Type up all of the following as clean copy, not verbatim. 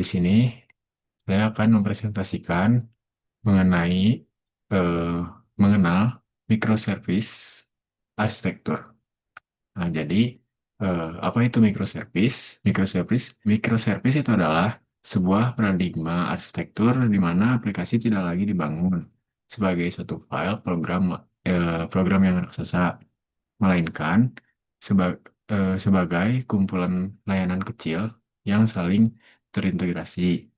Di sini saya akan mempresentasikan mengenai eh, mengenal microservice arsitektur. Nah, jadi apa itu microservice? Microservice itu adalah sebuah paradigma arsitektur di mana aplikasi tidak lagi dibangun sebagai satu file program yang raksasa, melainkan sebagai kumpulan layanan kecil yang saling terintegrasi.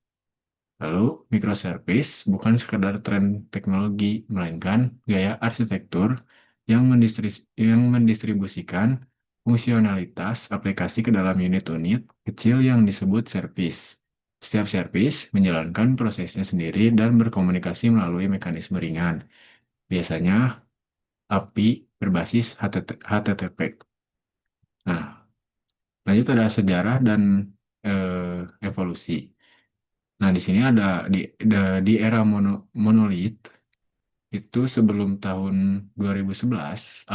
Lalu, microservice bukan sekedar tren teknologi, melainkan gaya arsitektur yang mendistribusikan fungsionalitas aplikasi ke dalam unit-unit kecil yang disebut service. Setiap service menjalankan prosesnya sendiri dan berkomunikasi melalui mekanisme ringan, biasanya API berbasis HTTP. Nah, lanjut ada sejarah dan evolusi. Nah, di sini ada di era monolit itu sebelum tahun 2011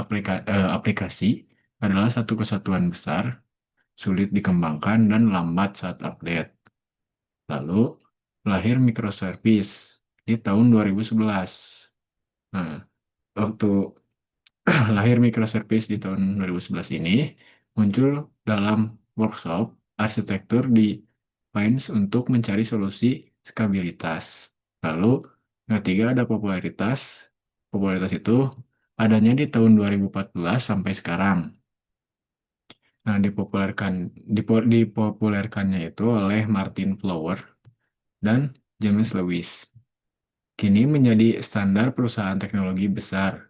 aplikasi adalah satu kesatuan besar, sulit dikembangkan dan lambat saat update. Lalu lahir microservice di tahun 2011. Nah, waktu lahir microservice di tahun 2011 ini muncul dalam workshop arsitektur di Pines untuk mencari solusi skabilitas. Lalu yang ketiga ada popularitas. Popularitas itu adanya di tahun 2014 sampai sekarang. Nah, dipopulerkannya itu oleh Martin Flower dan James Lewis. Kini menjadi standar perusahaan teknologi besar.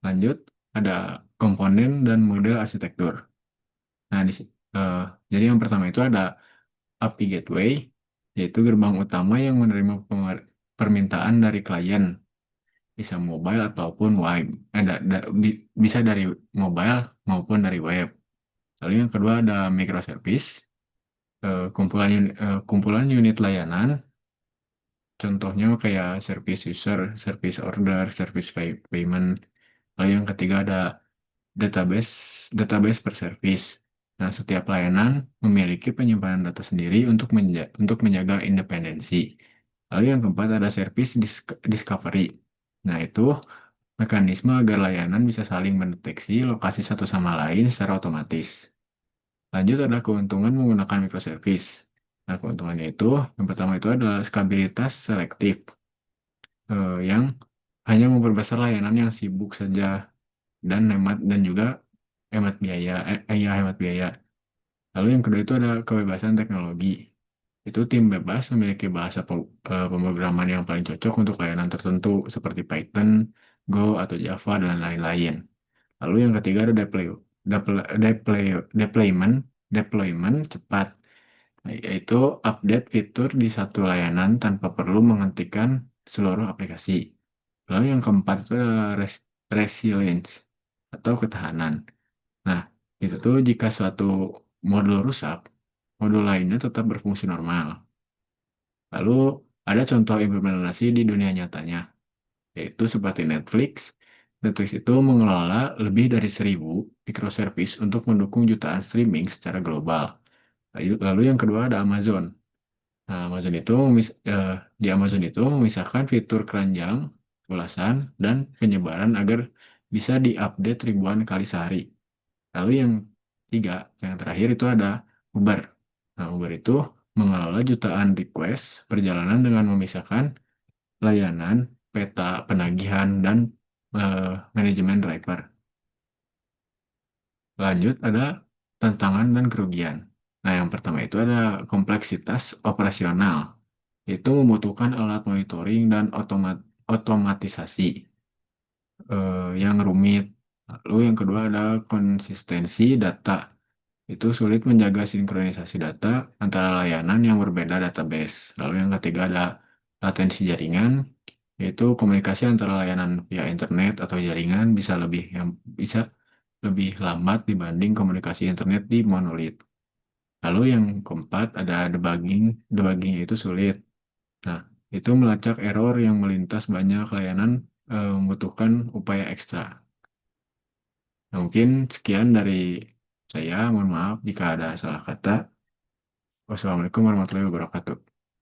Lanjut, ada komponen dan model arsitektur. Nah, eh, jadi yang pertama itu ada API Gateway, yaitu gerbang utama yang menerima permintaan dari klien, bisa mobile ataupun web. Bisa dari mobile maupun dari web. Lalu yang kedua ada microservice, kumpulan unit layanan, contohnya kayak service user, service order, service payment. Lalu yang ketiga ada database database per service. Nah, setiap layanan memiliki penyimpanan data sendiri untuk menjaga independensi. Lalu yang keempat ada service discovery. Nah, itu mekanisme agar layanan bisa saling mendeteksi lokasi satu sama lain secara otomatis. Lanjut ada keuntungan menggunakan microservice. Nah, keuntungannya itu yang pertama itu adalah skabilitas selektif, yang hanya memperbesar layanan yang sibuk saja dan juga hemat biaya. Lalu yang kedua itu ada kebebasan teknologi. Itu tim bebas memiliki bahasa pemrograman yang paling cocok untuk layanan tertentu seperti Python, Go, atau Java, dan lain-lain. Lalu yang ketiga ada deployment, deployment cepat, yaitu update fitur di satu layanan tanpa perlu menghentikan seluruh aplikasi. Lalu yang keempat itu adalah resilience atau ketahanan. Nah, itu tuh jika suatu modul rusak, modul lainnya tetap berfungsi normal. Lalu ada contoh implementasi di dunia nyatanya, yaitu seperti Netflix. Netflix itu mengelola lebih dari 1.000 microservice untuk mendukung jutaan streaming secara global. Lalu yang kedua ada Amazon. Nah, di Amazon itu memisahkan fitur keranjang, ulasan, dan penyebaran agar bisa diupdate ribuan kali sehari. Lalu yang tiga, yang terakhir itu ada Uber. Nah, Uber itu mengelola jutaan request perjalanan dengan memisahkan layanan, peta penagihan, dan eh, manajemen driver. Lanjut ada tantangan dan kerugian. Nah, yang pertama itu ada kompleksitas operasional. Itu membutuhkan alat monitoring dan otomatisasi yang rumit. Lalu yang kedua ada konsistensi data. Itu sulit menjaga sinkronisasi data antara layanan yang berbeda database. Lalu yang ketiga ada latensi jaringan, yaitu komunikasi antara layanan via internet atau jaringan bisa lebih lambat dibanding komunikasi internet di monolit. Lalu yang keempat ada debugging. Debugging itu sulit. Nah, itu melacak error yang melintas banyak layanan, membutuhkan upaya ekstra. Nah, mungkin sekian dari saya. Mohon maaf jika ada salah kata. Wassalamualaikum warahmatullahi wabarakatuh.